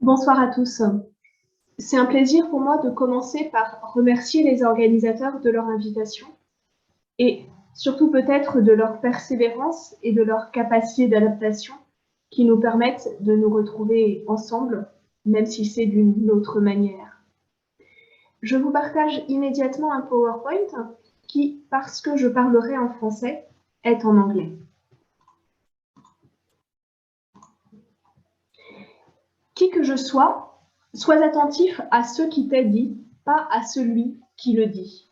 Bonsoir à tous. C'est un plaisir pour moi de commencer par remercier les organisateurs de leur invitation et surtout peut-être de leur persévérance et de leur capacité d'adaptation qui nous permettent de nous retrouver ensemble, même si c'est d'une autre manière. Je vous partage immédiatement un PowerPoint qui, parce que je parlerai en français, est en anglais. Qui que je sois, sois attentif à ce qui t'est dit, pas à celui qui le dit.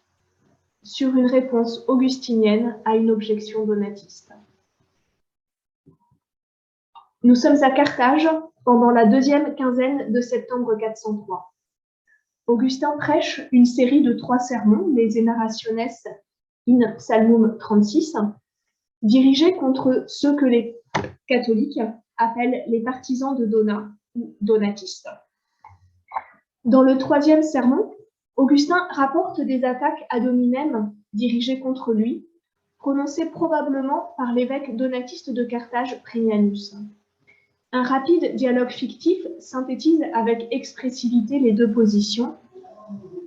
Sur une réponse augustinienne à une objection donatiste. Nous sommes à Carthage pendant la deuxième quinzaine de septembre 403. Augustin prêche une série de 3 sermons, les Enarrationes in Psalmum 36, dirigés contre ceux que les catholiques appellent les partisans de Donat ou donatistes. Dans le 3e sermon, Augustin rapporte des attaques ad hominem dirigées contre lui, prononcées probablement par l'évêque donatiste de Carthage, Primianus. Un rapide dialogue fictif synthétise avec expressivité les deux positions,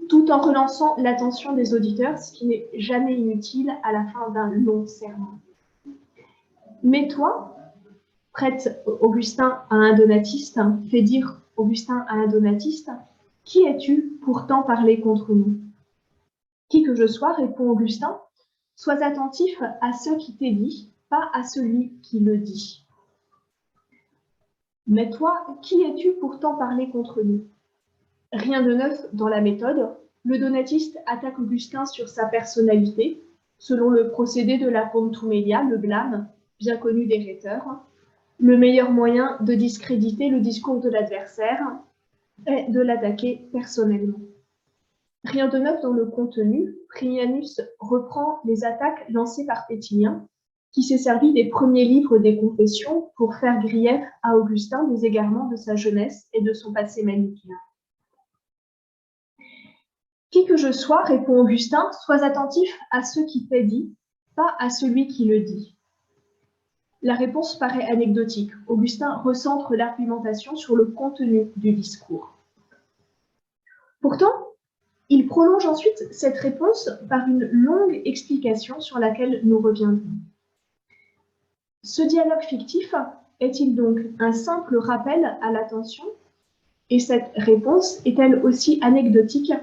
tout en relançant l'attention des auditeurs, ce qui n'est jamais inutile à la fin d'un long sermon. Mais toi, prête Augustin à un donatiste, fait dire Augustin à un donatiste, qui es-tu pour tant parler contre nous? Qui que je sois, répond Augustin, sois attentif à ce qui t'est dit, pas à celui qui le dit. Mais toi, qui es-tu pour tant parler contre nous? Rien de neuf dans la méthode, le donatiste attaque Augustin sur sa personnalité, selon le procédé de la contumelia, le blâme, bien connu des rhéteurs. Le meilleur moyen de discréditer le discours de l'adversaire est de l'attaquer personnellement. Rien de neuf dans le contenu, Primianus reprend les attaques lancées par Pétinien, qui s'est servi des premiers livres des Confessions pour faire grief à Augustin des égarements de sa jeunesse et de son passé manichéen. Qui que je sois, répond Augustin, sois attentif à ce qui t'est dit, pas à celui qui le dit. La réponse paraît anecdotique. Augustin recentre l'argumentation sur le contenu du discours. Pourtant, il prolonge ensuite cette réponse par une longue explication sur laquelle nous reviendrons. Ce dialogue fictif est-il donc un simple rappel à l'attention? Et cette réponse est-elle aussi anecdotique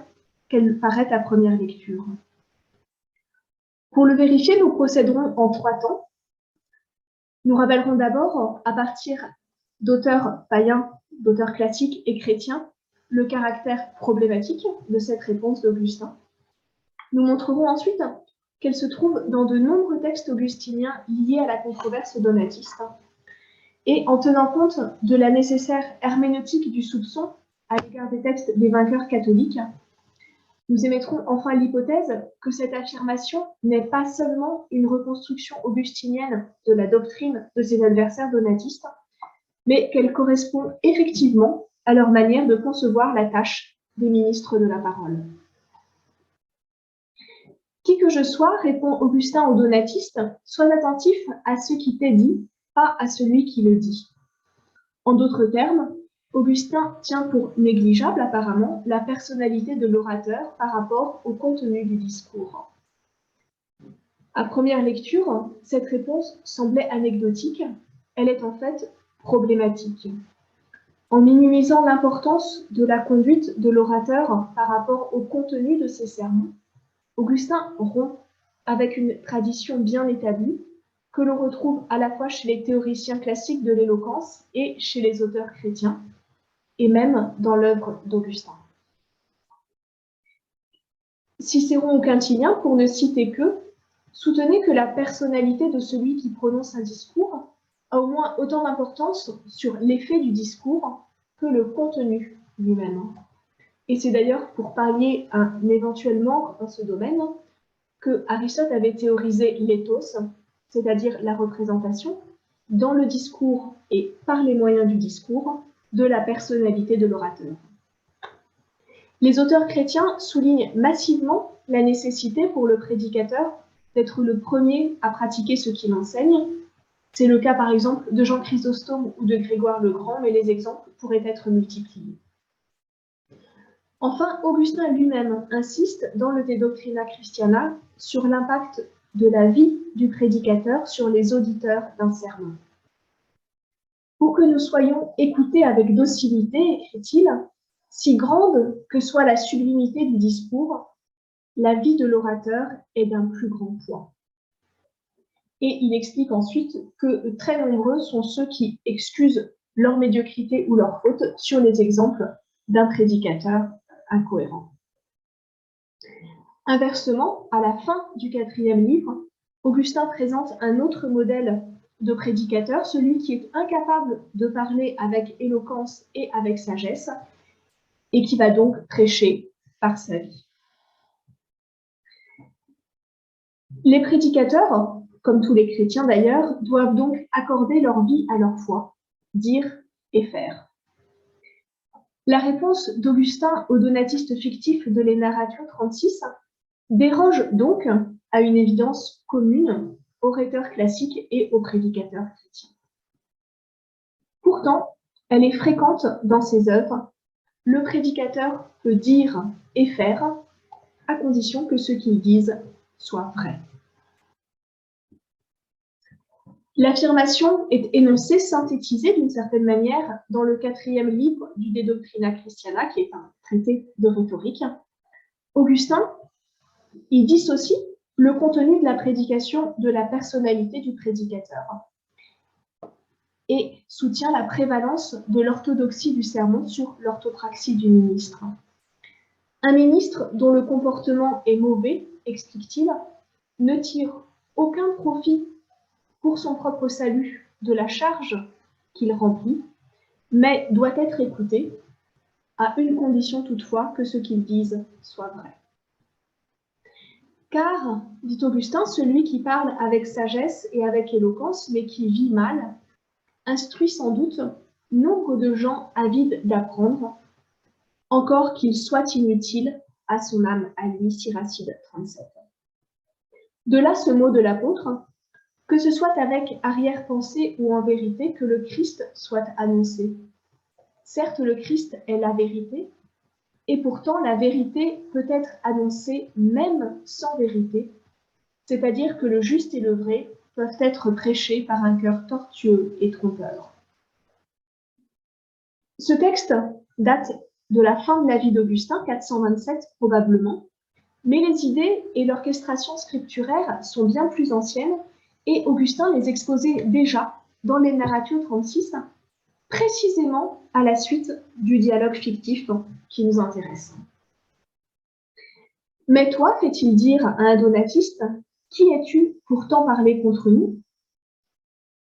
qu'elle paraît à première lecture? Pour le vérifier, nous procéderons en 3 temps. Nous rappellerons d'abord, à partir d'auteurs païens, d'auteurs classiques et chrétiens, le caractère problématique de cette réponse d'Augustin. Nous montrerons ensuite qu'elle se trouve dans de nombreux textes augustiniens liés à la controverse donatiste. Et en tenant compte de la nécessaire herméneutique du soupçon à l'égard des textes des vainqueurs catholiques, nous émettrons enfin l'hypothèse que cette affirmation n'est pas seulement une reconstruction augustinienne de la doctrine de ses adversaires donatistes, mais qu'elle correspond effectivement à leur manière de concevoir la tâche des ministres de la parole. Qui que je sois, répond Augustin aux donatistes, sois attentif à ce qui t'est dit, pas à celui qui le dit. En d'autres termes, Augustin tient pour négligeable apparemment la personnalité de l'orateur par rapport au contenu du discours. À première lecture, cette réponse semblait anecdotique, elle est en fait problématique. En minimisant l'importance de la conduite de l'orateur par rapport au contenu de ses sermons, Augustin rompt avec une tradition bien établie que l'on retrouve à la fois chez les théoriciens classiques de l'éloquence et chez les auteurs chrétiens, et même dans l'œuvre d'Augustin. Cicéron ou Quintilien, pour ne citer qu'eux, soutenaient que la personnalité de celui qui prononce un discours a au moins autant d'importance sur l'effet du discours que le contenu lui-même. Et c'est d'ailleurs pour pallier un éventuel manque dans ce domaine que Aristote avait théorisé l'éthos, c'est-à-dire la représentation, dans le discours et par les moyens du discours, de la personnalité de l'orateur. Les auteurs chrétiens soulignent massivement la nécessité pour le prédicateur d'être le premier à pratiquer ce qu'il enseigne, C'est le cas par exemple de Jean Chrysostome ou de Grégoire le Grand, mais les exemples pourraient être multipliés. Enfin, Augustin lui-même insiste dans le De Doctrina Christiana sur l'impact de la vie du prédicateur sur les auditeurs d'un sermon. Pour que nous soyons écoutés avec docilité, écrit-il, si grande que soit la sublimité du discours, la vie de l'orateur est d'un plus grand poids. Et il explique ensuite que très nombreux sont ceux qui excusent leur médiocrité ou leur faute sur les exemples d'un prédicateur incohérent. Inversement, à la fin du 4e livre, Augustin présente un autre modèle de prédicateur, celui qui est incapable de parler avec éloquence et avec sagesse, et qui va donc prêcher par sa vie. Les prédicateurs, comme tous les chrétiens d'ailleurs, doivent donc accorder leur vie à leur foi, dire et faire. La réponse d'Augustin au donatiste fictif de l'Énaratio 36 déroge donc à une évidence commune aux rhéteurs classiques et aux prédicateurs chrétiens. Pourtant, elle est fréquente dans ses œuvres. Le prédicateur peut dire et faire, à condition que ce qu'il dise soit vrai. L'affirmation est énoncée, synthétisée d'une certaine manière dans le 4e livre du De Doctrina Christiana, qui est un traité de rhétorique. Augustin, il dissocie le contenu de la prédication de la personnalité du prédicateur et soutient la prévalence de l'orthodoxie du sermon sur l'orthopraxie du ministre. Un ministre dont le comportement est mauvais, explique-t-il, ne tire aucun profit pour son propre salut de la charge qu'il remplit, mais doit être écouté, à une condition toutefois que ce qu'il dise soit vrai. Car, dit Augustin, celui qui parle avec sagesse et avec éloquence, mais qui vit mal, instruit sans doute nombre de gens avides d'apprendre, encore qu'il soit inutile à son âme à lui, Siracide 37. De là ce mot de l'apôtre, que ce soit avec arrière-pensée ou en vérité, que le Christ soit annoncé. Certes, le Christ est la vérité, et pourtant la vérité peut être annoncée même sans vérité, c'est-à-dire que le juste et le vrai peuvent être prêchés par un cœur tortueux et trompeur. Ce texte date de la fin de la vie d'Augustin, 427 probablement, mais les idées et l'orchestration scripturaire sont bien plus anciennes et Augustin les exposait déjà dans les Narratio 36, précisément à la suite du dialogue fictif qui nous intéresse. Mais toi, fait-il dire à un donatiste, qui es-tu pour tant parler contre nous?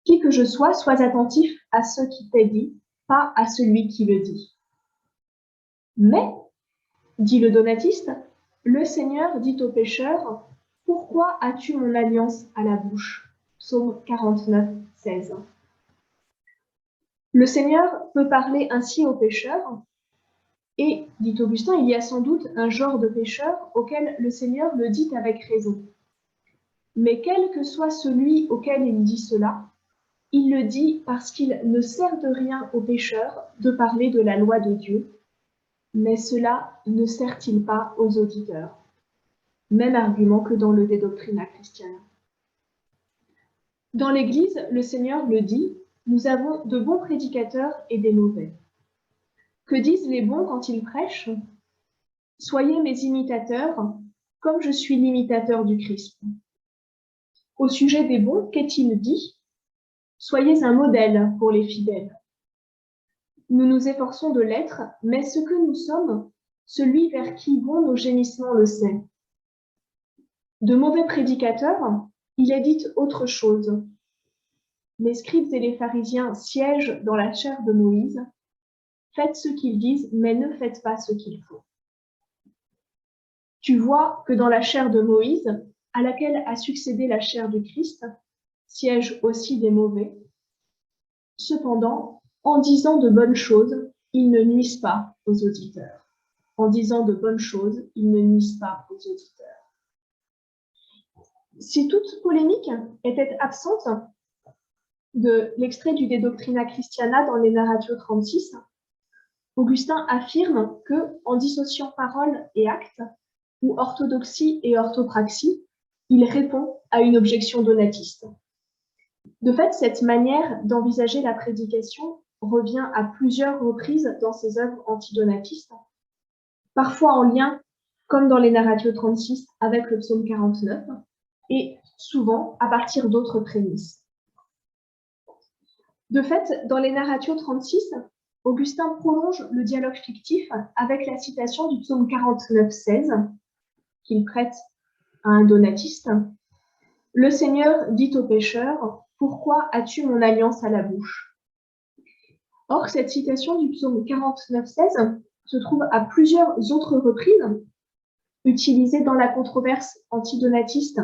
Qui que je sois attentif à ce qui t'est dit, pas à celui qui le dit. Mais, dit le donatiste, le Seigneur dit au pécheur, pourquoi as-tu mon alliance à la bouche? Psaume 49, 16. Le Seigneur peut parler ainsi aux pécheurs, et, dit Augustin, il y a sans doute un genre de pécheur auquel le Seigneur le dit avec raison. Mais quel que soit celui auquel il dit cela, il le dit parce qu'il ne sert de rien aux pécheurs de parler de la loi de Dieu, mais cela ne sert-il pas aux auditeurs? Même argument que dans le De Doctrina Christiana. Dans l'Église, le Seigneur le dit, nous avons de bons prédicateurs et des mauvais. Que disent les bons quand ils prêchent? Soyez mes imitateurs, comme je suis l'imitateur du Christ. Au sujet des bons, qu'est-il dit? Soyez un modèle pour les fidèles. Nous nous efforçons de l'être, mais ce que nous sommes, celui vers qui vont nos gémissements le sait. De mauvais prédicateurs, il est dit autre chose. Les scribes et les pharisiens siègent dans la chair de Moïse. Faites ce qu'ils disent, mais ne faites pas ce qu'il faut. Tu vois que dans la chair de Moïse, à laquelle a succédé la chair du Christ, siègent aussi des mauvais. Cependant, en disant de bonnes choses, ils ne nuisent pas aux auditeurs. En disant de bonnes choses, ils ne nuisent pas aux auditeurs. Si toute polémique était absente, De l'extrait du De Doctrina Christiana dans les Narratio 36, Augustin affirme que, en dissociant parole et acte, ou orthodoxie et orthopraxie, il répond à une objection donatiste. De fait, cette manière d'envisager la prédication revient à plusieurs reprises dans ses œuvres antidonatistes, parfois en lien, comme dans les Narratio 36, avec le psaume 49, et souvent à partir d'autres prémices. De fait, dans les Narratio 36, Augustin prolonge le dialogue fictif avec la citation du psaume 49,16 qu'il prête à un donatiste. Le Seigneur dit au pécheur, « Pourquoi as-tu mon alliance à la bouche ?» Or, cette citation du psaume 49,16 se trouve à plusieurs autres reprises, utilisée dans la controverse antidonatiste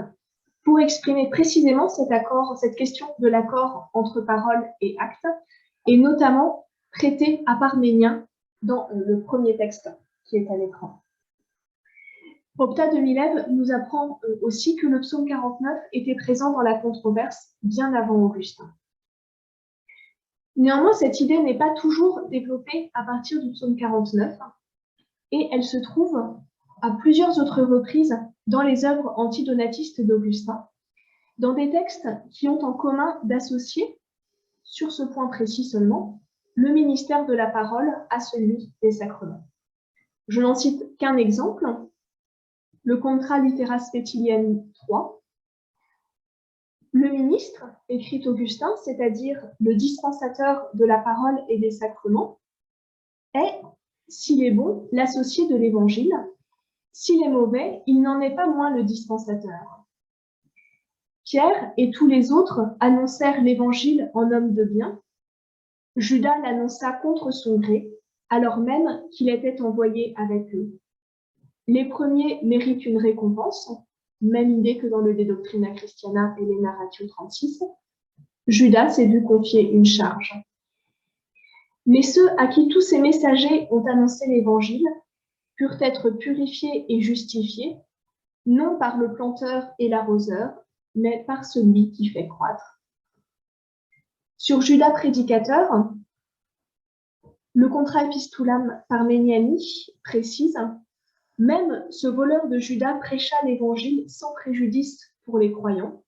pour exprimer précisément cette question de l'accord entre parole et acte, et notamment traitée à Parménien dans le premier texte qui est à l'écran. Opta de Milève nous apprend aussi que le psaume 49 était présent dans la controverse bien avant Augustin. Néanmoins, cette idée n'est pas toujours développée à partir du psaume 49 et elle se trouve à plusieurs autres reprises dans les œuvres antidonatistes d'Augustin, dans des textes qui ont en commun d'associer, sur ce point précis seulement, le ministère de la parole à celui des sacrements. Je n'en cite qu'un exemple, le Contra Litteras Spetiliani 3. Le ministre, écrit Augustin, c'est-à-dire le dispensateur de la parole et des sacrements, est, s'il est bon, l'associé de l'Évangile. S'il est mauvais, il n'en est pas moins le dispensateur. Pierre et tous les autres annoncèrent l'Évangile en homme de bien. Judas l'annonça contre son gré, alors même qu'il était envoyé avec eux. Les premiers méritent une récompense, même idée que dans le De Doctrina Christiana et les Narratio 36. Judas s'est vu confier une charge. Mais ceux à qui tous ces messagers ont annoncé l'Évangile purent être purifiés et justifiés, non par le planteur et l'arroseur, mais par celui qui fait croître. Sur Judas prédicateur, le Contra Epistulam Parmeniani précise « Même ce voleur de Judas prêcha l'Évangile sans préjudice pour les croyants. »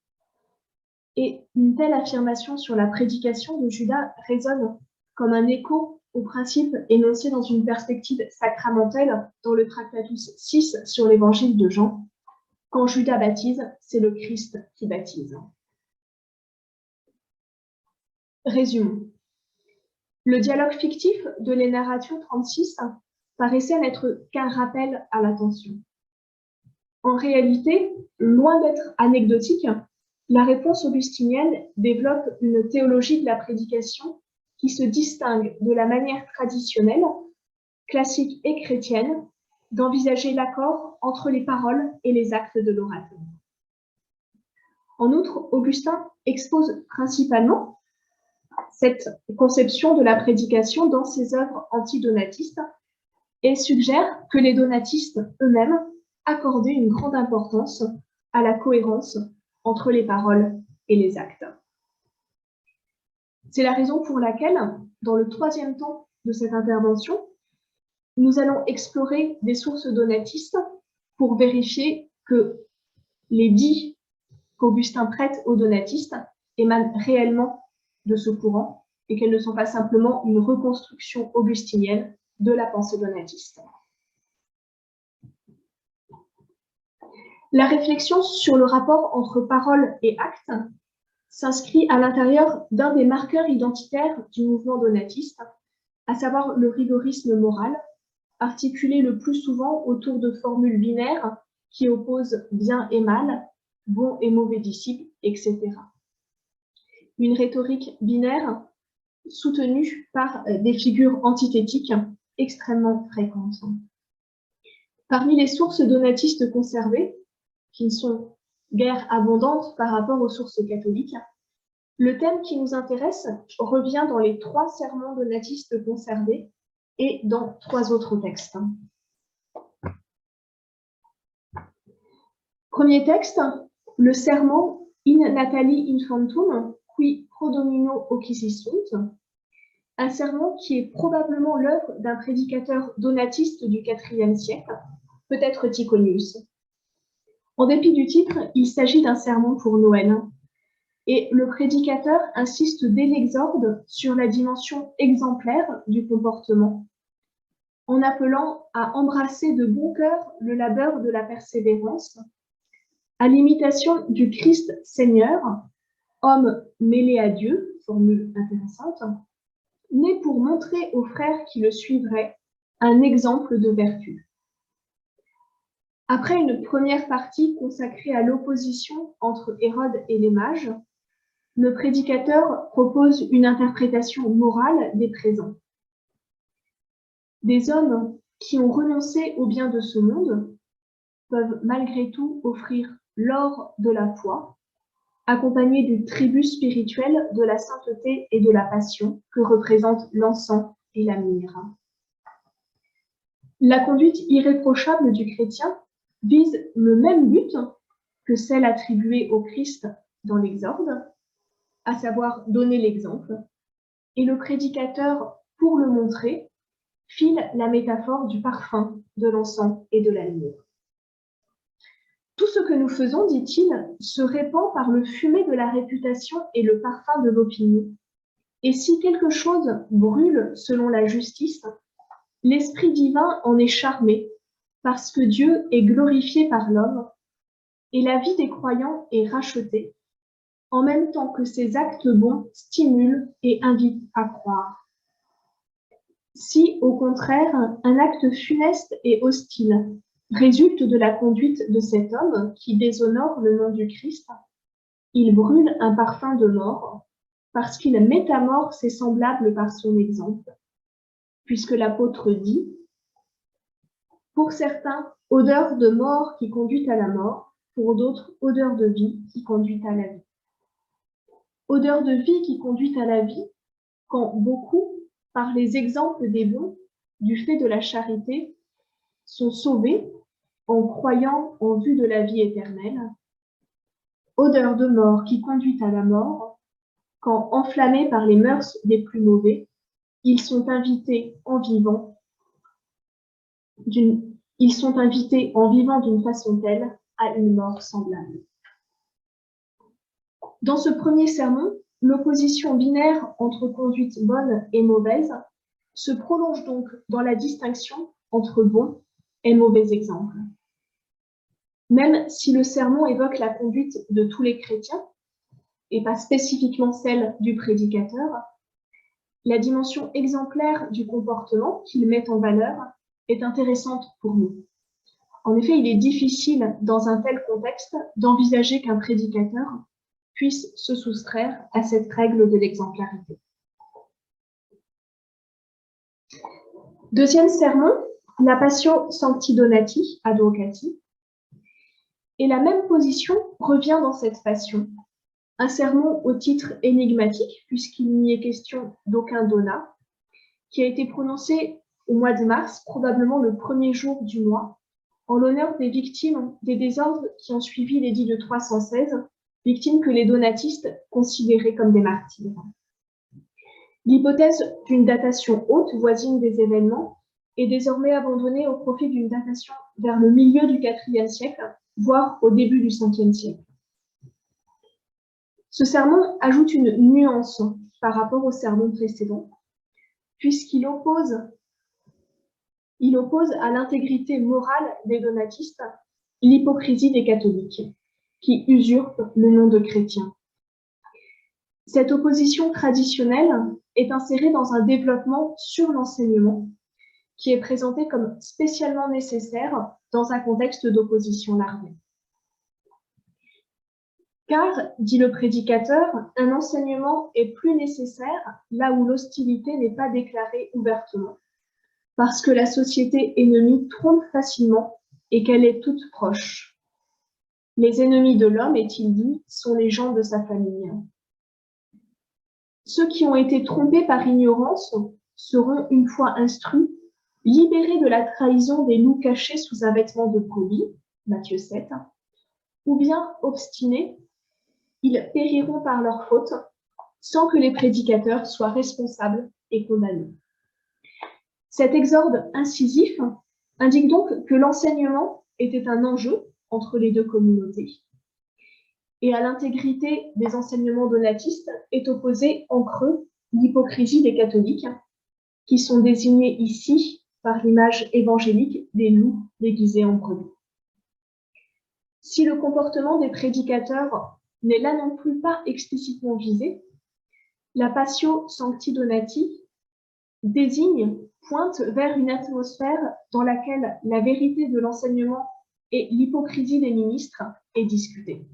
Et une telle affirmation sur la prédication de Judas résonne comme un écho au principe énoncé dans une perspective sacramentelle dans le Tractatus 6 sur l'Évangile de Jean. Quand Judas baptise, c'est le Christ qui baptise. Résumons. Le dialogue fictif de les Narratio 36 paraissait n'être qu'un rappel à l'attention. En réalité, loin d'être anecdotique, la réponse augustinienne développe une théologie de la prédication qui se distingue de la manière traditionnelle, classique et chrétienne, d'envisager l'accord entre les paroles et les actes de l'orateur. En outre, Augustin expose principalement cette conception de la prédication dans ses œuvres antidonatistes et suggère que les donatistes eux-mêmes accordaient une grande importance à la cohérence entre les paroles et les actes. C'est la raison pour laquelle, dans le troisième temps de cette intervention, nous allons explorer des sources donatistes pour vérifier que les dits qu'Augustin prête aux donatistes émanent réellement de ce courant et qu'elles ne sont pas simplement une reconstruction augustinienne de la pensée donatiste. La réflexion sur le rapport entre parole et acte s'inscrit à l'intérieur d'un des marqueurs identitaires du mouvement donatiste, à savoir le rigorisme moral, articulé le plus souvent autour de formules binaires qui opposent bien et mal, bon et mauvais disciples, etc. Une rhétorique binaire soutenue par des figures antithétiques extrêmement fréquentes. Parmi les sources donatistes conservées, qui ne sont guère abondantes par rapport aux sources catholiques, le thème qui nous intéresse revient dans les 3 sermons donatistes conservés et dans 3 autres textes. Premier texte, le sermon In Natali Infantum, qui Prodomino occissiunt, un sermon qui est probablement l'œuvre d'un prédicateur donatiste du IVe siècle, peut-être Tychonius. En dépit du titre, il s'agit d'un sermon pour Noël, et le prédicateur insiste dès l'Exorde sur la dimension exemplaire du comportement, en appelant à embrasser de bon cœur le labeur de la persévérance, à l'imitation du Christ Seigneur, homme mêlé à Dieu, formule intéressante, né pour montrer aux frères qui le suivraient un exemple de vertu. Après une première partie consacrée à l'opposition entre Hérode et les mages, le prédicateur propose une interprétation morale des présents. Des hommes qui ont renoncé au bien de ce monde peuvent malgré tout offrir l'or de la foi, accompagné du tribut spirituel de la sainteté et de la passion que représentent l'encens et la myrrhe. La conduite irréprochable du chrétien vise le même but que celle attribuée au Christ dans l'Exorde, à savoir donner l'exemple, et le prédicateur, pour le montrer, file la métaphore du parfum, de l'encens et de la myrrhe. Tout ce que nous faisons, dit-il, se répand par le fumet de la réputation et le parfum de l'opinion. Et si quelque chose brûle selon la justice, l'Esprit divin en est charmé, parce que Dieu est glorifié par l'homme, et la vie des croyants est rachetée, en même temps que ses actes bons stimulent et invitent à croire. Si, au contraire, un acte funeste et hostile résulte de la conduite de cet homme qui déshonore le nom du Christ, il brûle un parfum de mort, parce qu'il met à mort ses semblables par son exemple, puisque l'apôtre dit « Pour certains, odeur de mort qui conduit à la mort, pour d'autres, odeur de vie qui conduit à la vie. » Odeur de vie qui conduit à la vie, quand beaucoup, par les exemples des bons, du fait de la charité, sont sauvés en croyant en vue de la vie éternelle. Odeur de mort qui conduit à la mort, quand, enflammés par les mœurs des plus mauvais, ils sont invités en vivant d'une façon telle à une mort semblable. Dans ce premier sermon, l'opposition binaire entre conduite bonne et mauvaise se prolonge donc dans la distinction entre bons et mauvais exemples. Même si le sermon évoque la conduite de tous les chrétiens, et pas spécifiquement celle du prédicateur, la dimension exemplaire du comportement qu'il met en valeur est intéressante pour nous. En effet, il est difficile, dans un tel contexte, d'envisager qu'un prédicateur puisse se soustraire à cette règle de l'exemplarité. Deuxième sermon, la Passio Sancti Donati Advocati. Et la même position revient dans cette passion. Un sermon au titre énigmatique, puisqu'il n'y est question d'aucun donat, qui a été prononcé au mois de mars, probablement le premier jour du mois, en l'honneur des victimes des désordres qui ont suivi l'édit de 316, victimes que les donatistes considéraient comme des martyrs. L'hypothèse d'une datation haute, voisine des événements, est désormais abandonnée au profit d'une datation vers le milieu du IVe siècle, voire au début du Ve siècle. Ce sermon ajoute une nuance par rapport au sermon précédent, puisqu'il oppose à l'intégrité morale des donatistes l'hypocrisie des catholiques, qui usurpent le nom de chrétiens. Cette opposition traditionnelle est insérée dans un développement sur l'enseignement, qui est présenté comme spécialement nécessaire dans un contexte d'opposition larvée. Car, dit le prédicateur, un enseignement est plus nécessaire là où l'hostilité n'est pas déclarée ouvertement, parce que la société ennemie trompe facilement et qu'elle est toute proche. Les ennemis de l'homme, est-il dit, sont les gens de sa famille. Ceux qui ont été trompés par ignorance seront, une fois instruits, libérés de la trahison des loups cachés sous un vêtement de brebis, Matthieu 7, ou bien obstinés, ils périront par leur faute, sans que les prédicateurs soient responsables et condamnés. Cet exorde incisif indique donc que l'enseignement était un enjeu entre les deux communautés. Et à l'intégrité des enseignements donatistes est opposée en creux l'hypocrisie des catholiques, qui sont désignés ici par l'image évangélique des loups déguisés en brebis. Si le comportement des prédicateurs n'est là non plus pas explicitement visé, la Passio Sancti Donati pointe vers une atmosphère dans laquelle la vérité de l'enseignement et l'hypocrisie des ministres est discutée.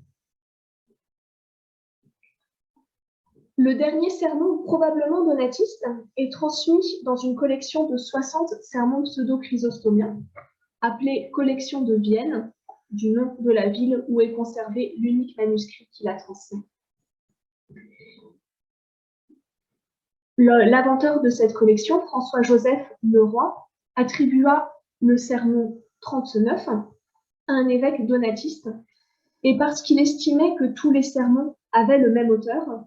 Le dernier sermon, probablement donatiste, est transmis dans une collection de 60 sermons pseudo-chrysostomiens, appelée Collection de Vienne, du nom de la ville où est conservé l'unique manuscrit qui la transmet. L'inventeur de cette collection, François-Joseph Leroy, attribua le sermon 39 à un évêque donatiste, et parce qu'il estimait que tous les sermons avaient le même auteur,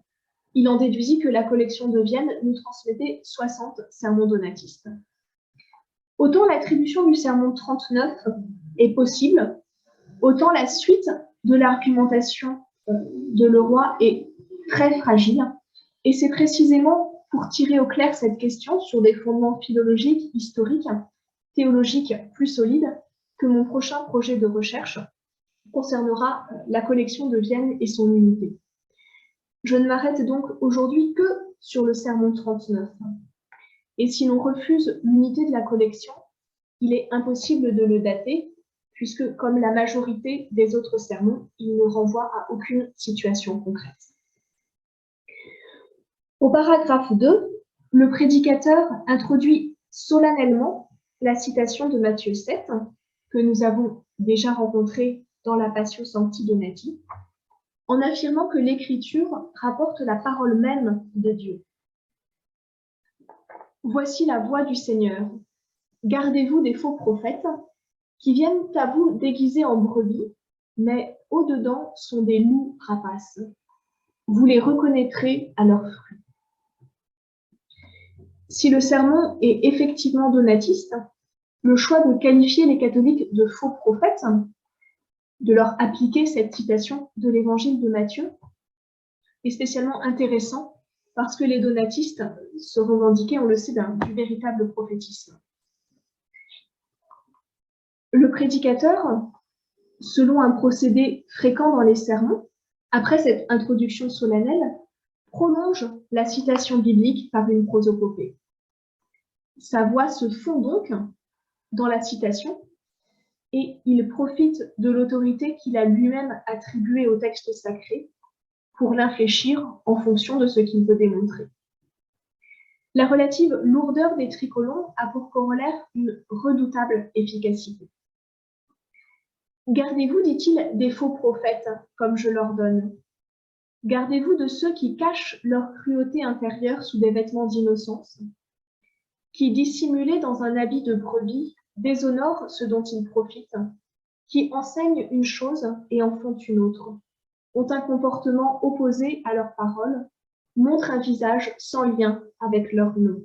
il en déduisit que la collection de Vienne nous transmettait 60 sermons donatistes. Autant l'attribution du sermon 39 est possible, autant la suite de l'argumentation de Leroy est très fragile, et c'est précisément pour tirer au clair cette question sur des fondements philologiques, historiques, théologiques plus solides que mon prochain projet de recherche concernera la collection de Vienne et son unité. Je ne m'arrête donc aujourd'hui que sur le sermon 39. Et si l'on refuse l'unité de la collection, il est impossible de le dater, puisque, comme la majorité des autres sermons, il ne renvoie à aucune situation concrète. Au paragraphe 2, le prédicateur introduit solennellement la citation de Matthieu 7, que nous avons déjà rencontrée dans la Passio Sancti Donati, en affirmant que l'Écriture rapporte la parole même de Dieu. Voici la voix du Seigneur. Gardez-vous des faux prophètes qui viennent à vous déguisés en brebis, mais au-dedans sont des loups rapaces. Vous les reconnaîtrez à leurs fruits. Si le sermon est effectivement donatiste, le choix de qualifier les catholiques de faux prophètes, de leur appliquer cette citation de l'évangile de Matthieu, est spécialement intéressant parce que les donatistes se revendiquaient, on le sait, du véritable prophétisme. Le prédicateur, selon un procédé fréquent dans les sermons, après cette introduction solennelle, prolonge la citation biblique par une prosopopée. Sa voix se fond donc dans la citation et il profite de l'autorité qu'il a lui-même attribuée au texte sacré pour l'infléchir en fonction de ce qu'il veut démontrer. La relative lourdeur des tricolons a pour corollaire une redoutable efficacité. Gardez-vous, dit-il, des faux prophètes, comme je l'ordonne. Gardez-vous de ceux qui cachent leur cruauté intérieure sous des vêtements d'innocence, qui, dissimulés dans un habit de brebis, déshonorent ceux dont ils profitent, qui enseignent une chose et en font une autre, ont un comportement opposé à leurs paroles, montrent un visage sans lien avec leur nom.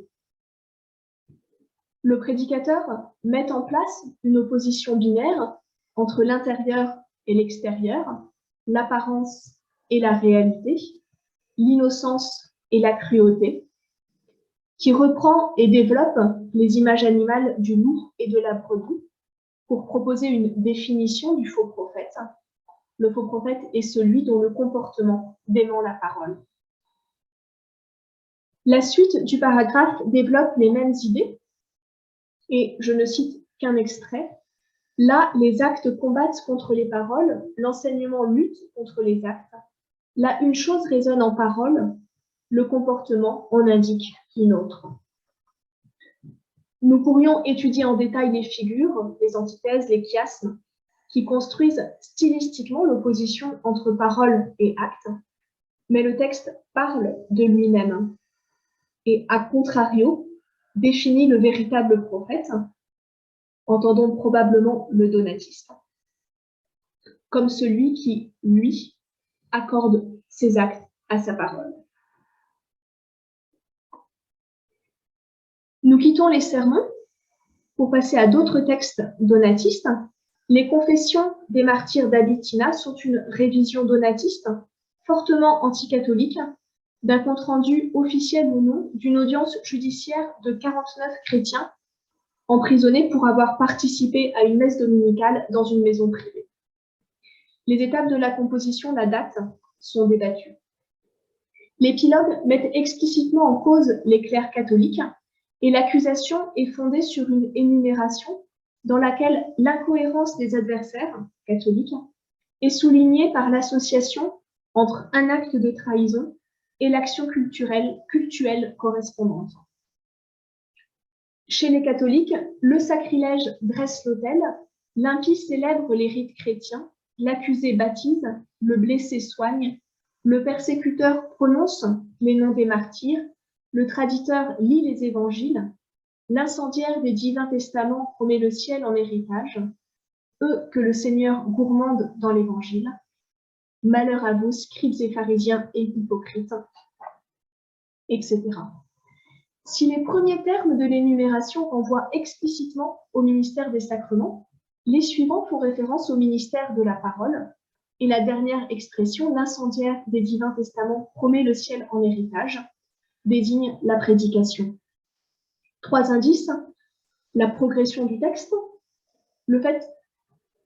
Le prédicateur met en place une opposition binaire entre l'intérieur et l'extérieur, l'apparence et la réalité, l'innocence et la cruauté, qui reprend et développe les images animales du loup et de la brebis pour proposer une définition du faux prophète. Le faux prophète est celui dont le comportement dément la parole. La suite du paragraphe développe les mêmes idées, et je ne cite qu'un extrait. Là, les actes combattent contre les paroles, l'enseignement lutte contre les actes. Là, une chose résonne en parole, le comportement en indique une autre. Nous pourrions étudier en détail les figures, les antithèses, les chiasmes, qui construisent stylistiquement l'opposition entre parole et acte, mais le texte parle de lui-même et, à contrario, définit le véritable prophète, entendons probablement le donatiste, comme celui qui, lui, accorde ses actes à sa parole. Nous quittons les sermons pour passer à d'autres textes donatistes. Les confessions des martyrs d'Abitina sont une révision donatiste fortement anticatholique d'un compte-rendu officiel ou non d'une audience judiciaire de 49 chrétiens emprisonnés pour avoir participé à une messe dominicale dans une maison privée. Les étapes de la composition, la date, sont débattues. L'épilogue met explicitement en cause les clercs catholiques et l'accusation est fondée sur une énumération dans laquelle l'incohérence des adversaires catholiques est soulignée par l'association entre un acte de trahison et l'action cultuelle correspondante. Chez les catholiques, le sacrilège dresse l'autel, l'impie célèbre les rites chrétiens, l'accusé baptise, le blessé soigne, le persécuteur prononce les noms des martyrs, le traditeur lit les évangiles, l'incendiaire des divins testaments promet le ciel en héritage, eux que le Seigneur gourmande dans l'évangile. Malheur à vous, scribes et pharisiens et hypocrites, etc. Si les premiers termes de l'énumération renvoient explicitement au ministère des sacrements, les suivants font référence au ministère de la parole, et la dernière expression, l'incendiaire des divins testaments promet le ciel en héritage, désigne la prédication. 3 indices, la progression du texte, le fait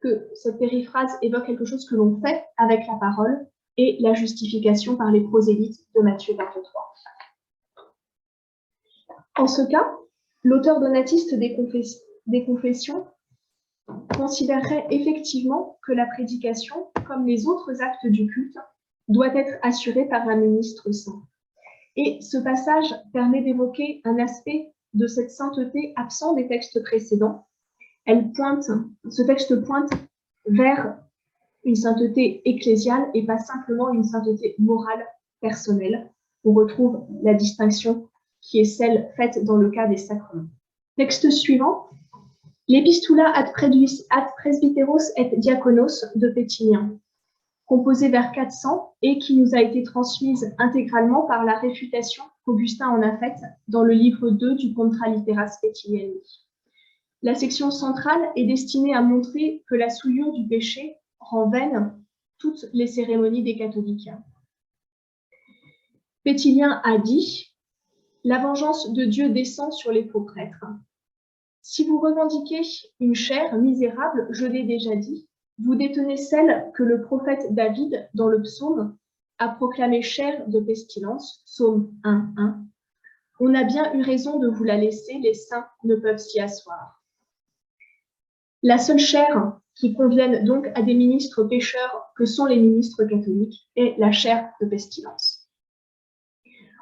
que cette périphrase évoque quelque chose que l'on fait avec la parole, et la justification par les prosélytes de Matthieu 23. En ce cas, l'auteur donatiste des confessions considérerait effectivement que la prédication, comme les autres actes du culte, doit être assurée par un ministre saint. Et ce passage permet d'évoquer un aspect de cette sainteté absent des textes précédents. Ce texte pointe vers une sainteté ecclésiale et pas simplement une sainteté morale personnelle. On retrouve la distinction qui est celle faite dans le cas des sacrements. Texte suivant, l'Epistula ad presbyteros et diaconos de Pétillien, composée vers 400 et qui nous a été transmise intégralement par la réfutation qu'Augustin en a faite dans le livre 2 du Contra Litteras Petilliani. La section centrale est destinée à montrer que la souillure du péché rend vaines toutes les cérémonies des catholiques. Pétillien a dit « La vengeance de Dieu descend sur les faux prêtres. Si vous revendiquez une chair misérable, je l'ai déjà dit, vous détenez celle que le prophète David, dans le psaume, a proclamée chair de pestilence, psaume 1:1. On a bien eu raison de vous la laisser, les saints ne peuvent s'y asseoir. La seule chair qui convienne donc à des ministres pécheurs que sont les ministres catholiques est la chair de pestilence.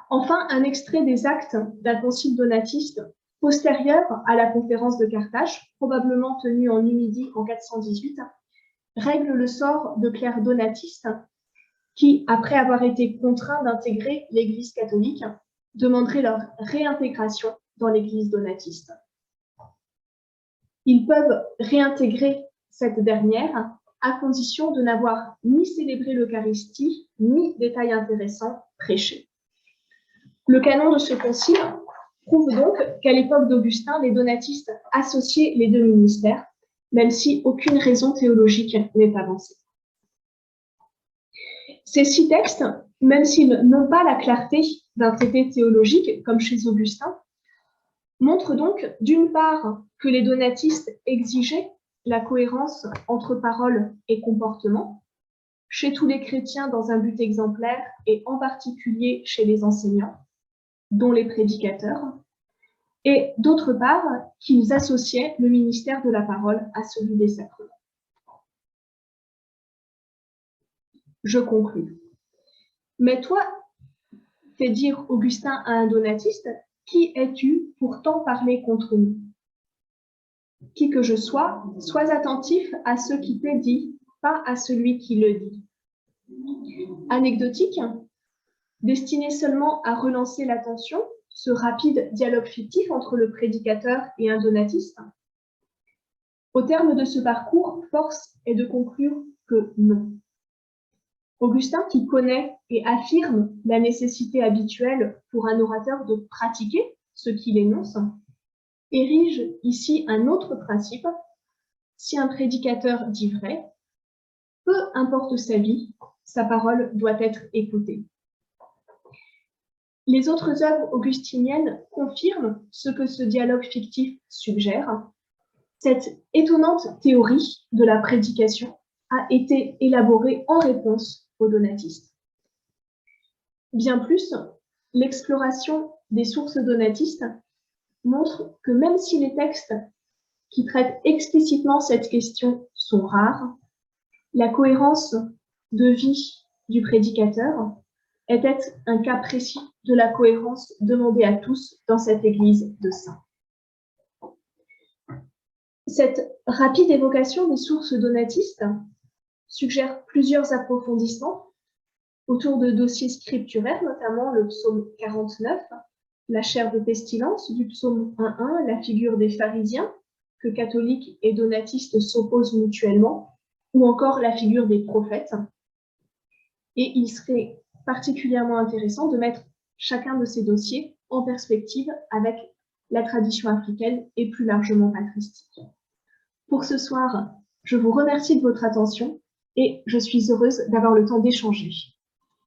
Enfin, un extrait des actes d'un concile donatiste postérieur à la conférence de Carthage, probablement tenue en Numidie en 418, règle le sort de clercs donatistes qui, après avoir été contraints d'intégrer l'Église catholique, demanderaient leur réintégration dans l'Église donatiste. Ils peuvent réintégrer cette dernière à condition de n'avoir ni célébré l'Eucharistie, ni, détail intéressant, prêché. Le canon de ce concile prouve donc qu'à l'époque d'Augustin, les donatistes associaient les deux ministères, même si aucune raison théologique n'est avancée. Ces 6 textes, même s'ils n'ont pas la clarté d'un traité théologique, comme chez Augustin, montrent donc, d'une part, que les donatistes exigeaient la cohérence entre parole et comportement, chez tous les chrétiens dans un but exemplaire, et en particulier chez les enseignants, dont les prédicateurs, et d'autre part, qu'ils associaient le ministère de la parole à celui des sacrements. Je conclus. Mais toi, fait dire Augustin à un donatiste, qui es-tu pour tant parler contre nous? Qui que je sois, sois attentif à ce qui t'est dit, pas à celui qui le dit. Anecdotique, destiné seulement à relancer l'attention, ce rapide dialogue fictif entre le prédicateur et un donatiste. Au terme de ce parcours, force est de conclure que non. Augustin, qui connaît et affirme la nécessité habituelle pour un orateur de pratiquer ce qu'il énonce, érige ici un autre principe. Si un prédicateur dit vrai, peu importe sa vie, sa parole doit être écoutée. Les autres œuvres augustiniennes confirment ce que ce dialogue fictif suggère. Cette étonnante théorie de la prédication a été élaborée en réponse aux donatistes. Bien plus, l'exploration des sources donatistes montre que même si les textes qui traitent explicitement cette question sont rares, la cohérence de vie du prédicateur était un cas précis de la cohérence demandée à tous dans cette Église de saints. Cette rapide évocation des sources donatistes suggère plusieurs approfondissements autour de dossiers scripturaires, notamment le psaume 49, la chaire de pestilence du psaume 1.1, la figure des pharisiens, que catholiques et donatistes s'opposent mutuellement, ou encore la figure des prophètes. Et il serait particulièrement intéressant de mettre chacun de ces dossiers en perspective avec la tradition africaine et plus largement patristique. Pour ce soir, je vous remercie de votre attention et je suis heureuse d'avoir le temps d'échanger.